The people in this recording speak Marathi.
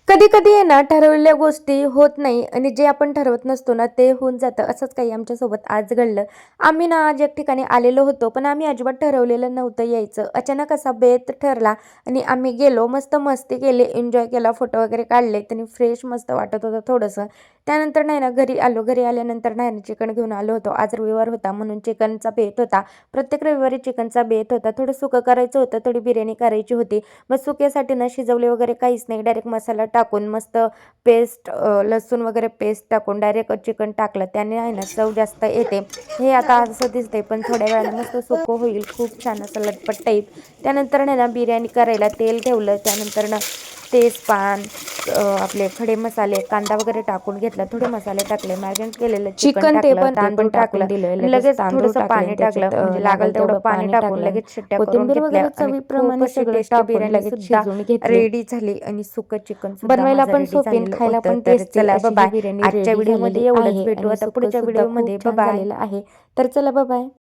कधी कधी आहे ना, ठरवलेल्या गोष्टी होत नाही आणि जे आपण ठरवत नसतो ना ते होऊन जातं. असंच काही आमच्यासोबत आज घडलं. आम्ही ना आज एक ठिकाणी आलेलो होतो, पण आम्ही अजिबात ठरवलेलं नव्हतं यायचं. अचानक असा बेत ठरला आणि आम्ही गेलो. मस्त मस्ती केली, एन्जॉय केला, फोटो वगैरे काढले. त्यांनी फ्रेश मस्त वाटत होतं थोडंसं. त्यानंतर नाही ना घरी आलो. घरी आल्यानंतर नाही ना चिकन घेऊन आलो होतो. आज रविवार होता म्हणून चिकनचा बेत होता. प्रत्येक रविवारी चिकनचा बेत होता. थोडं सुकं करायचं होतं, थोडी बिर्याणी करायची होती. मग सुक्यासाठी ना शिजवले वगैरे काहीच नाही. डायरेक्ट मसाला टाकून मस्त पेस्ट, लसूण वगैरे पेस्ट टाकून डायरेक्ट चिकन टाकलं. त्याने आहे ना चव जास्त येते. हे आता असं दिसतंय, पण थोड्या वेळाने मस्त सुकं होईल. खूप छान असं लटपट टाईप. त्यानंतर ना बिर्याणी करायला तेल ठेवलं. त्यानंतर ना तेजपान, आपले खडे मसाले, कांदा वगैरे टाकून घेतला. थोडे मसाले टाकले, मॅरिनेट केलेलं चिकन चिकन टाकलं, ते तांदूळ पण टाकून टाकलं दिलं. आणि लगेच लगेच तांदूळ थोडंसं टाकले पाणी आणि टाकलं. त्याच्यात म्हणजे लागेल लागेल तेवढं तेवढं पाणी पाणी टाकून टाकलं. लगेच शिट्ट्या करून कोथिंबीर घेतल्या वगैरे आणि खूप चवीप्रमाणे अशी सगळं टेस्टी टाकून बिर्याणी लगेच सुद्धा शिजवून घेतली. रेडी झाली आणि सुकं चिकन सुद्धा बनवायला माझं पण रेडी सोपी आणि झालेलं खायला होतं. पण तर टेस्टी चला अशी ही बाय. बिर्याणी आजच्या रेडी झालेली व्हिडिओमध्ये एवढंच. आहे भेटू आणि आता सुक्क पुढच्या सुद्धा व्हिडिओमध्ये. खूप छान बाय. झालेलं आहे. तर चला बाय.